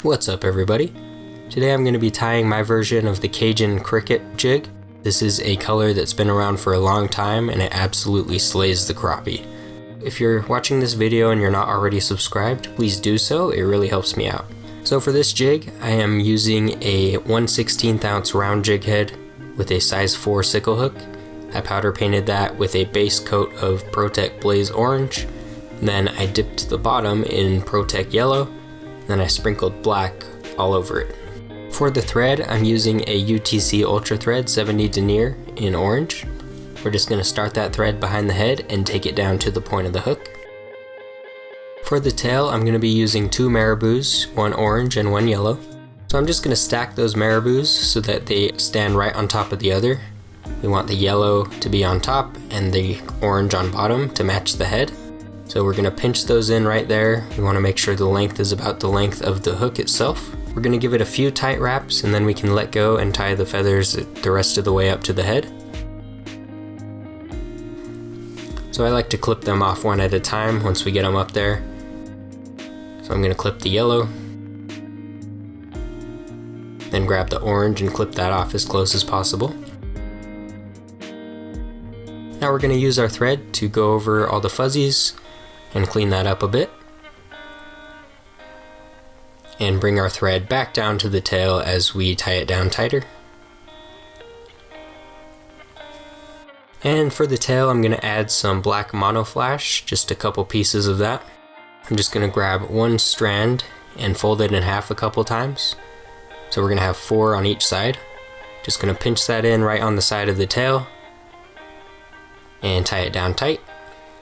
What's up everybody? Today I'm going to be tying my version of the Cajun cricket jig. This is a color that's been around for a long time and it absolutely slays the crappie. If you're watching this video and you're not already subscribed, please do so, it really helps me out. So for this jig, I am using a 1/16 ounce round jig head with a size 4 sickle hook. I powder painted that with a base coat of ProTec Blaze Orange. Then I dipped the bottom in ProTec Yellow. Then I sprinkled black all over it. For the thread, I'm using a UTC Ultra Thread 70 denier in orange. We're just going to start that thread behind the head and take it down to the point of the hook. For the tail, I'm going to be using 2 marabous, one orange and one yellow. So I'm just going to stack those marabous so that they stand right on top of the other. We want the yellow to be on top and the orange on bottom to match the head. So we're going to pinch those in right there. We want to make sure the length is about the length of the hook itself. We're going to give it a few tight wraps and then we can let go and tie the feathers the rest of the way up to the head. So I like to clip them off one at a time once we get them up there. So I'm going to clip the yellow, then grab the orange and clip that off as close as possible. Now we're going to use our thread to go over all the fuzzies and clean that up a bit. And bring our thread back down to the tail as we tie it down tighter. And for the tail, I'm going to add some black monoflash, just a couple pieces of that. I'm just going to grab one strand and fold it in half a couple times. So we're going to have 4 on each side. Just going to pinch that in right on the side of the tail and tie it down tight.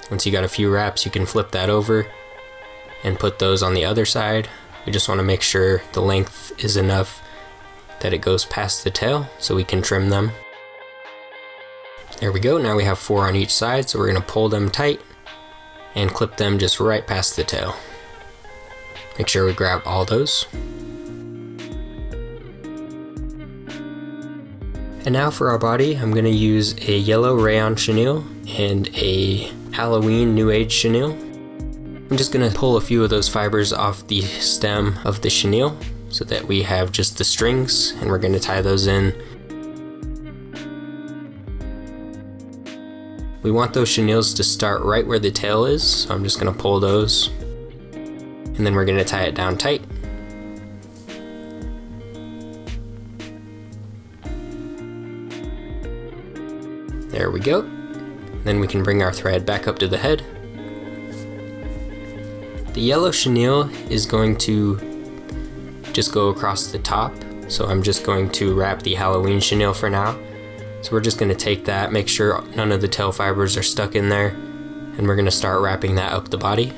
Once you got a few wraps, you can flip that over and put those on the other side. We just want to make sure the length is enough that it goes past the tail so we can trim them. There we go, now we have 4 on each side, so we're going to pull them tight and clip them just right past the tail. Make sure we grab all those. And now for our body, I'm going to use a yellow rayon chenille and a Halloween New Age chenille. I'm just going to pull a few of those fibers off the stem of the chenille so that we have just the strings, and we're going to tie those in. We want those chenilles to start right where the tail is, so I'm just going to pull those, and then we're going to tie it down tight. There we go. Then we can bring our thread back up to the head. The yellow chenille is going to just go across the top, so I'm just going to wrap the Halloween chenille for now. So we're just going to take that, make sure none of the tail fibers are stuck in there, and we're going to start wrapping that up the body.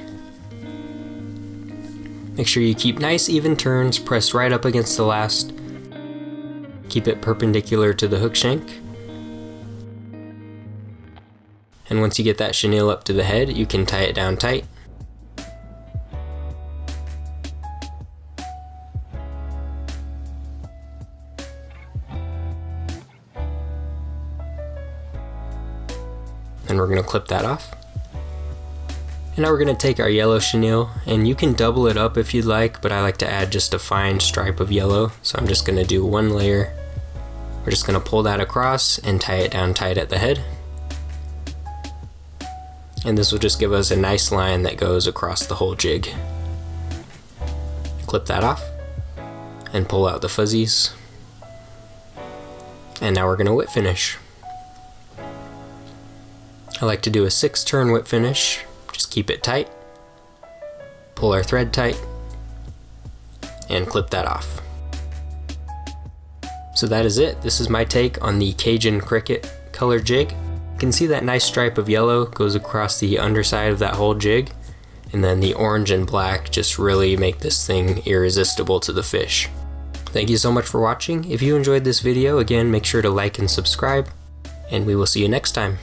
Make sure you keep nice even turns, press right up against the last. Keep it perpendicular to the hook shank. And once you get that chenille up to the head, you can tie it down tight. And we're going to clip that off. And now we're going to take our yellow chenille, and you can double it up if you'd like, but I like to add just a fine stripe of yellow, so I'm just going to do one layer. We're just going to pull that across and tie it down tight at the head. And this will just give us a nice line that goes across the whole jig. Clip that off and pull out the fuzzies. And now we're going to whip finish. I like to do a 6-turn whip finish. Just keep it tight, pull our thread tight, and clip that off. So that is it. This is my take on the Cajun cricket color jig. You can see that nice stripe of yellow goes across the underside of that whole jig, and then the orange and black just really make this thing irresistible to the fish. Thank you so much for watching. If you enjoyed this video, again, make sure to like and subscribe, and we will see you next time.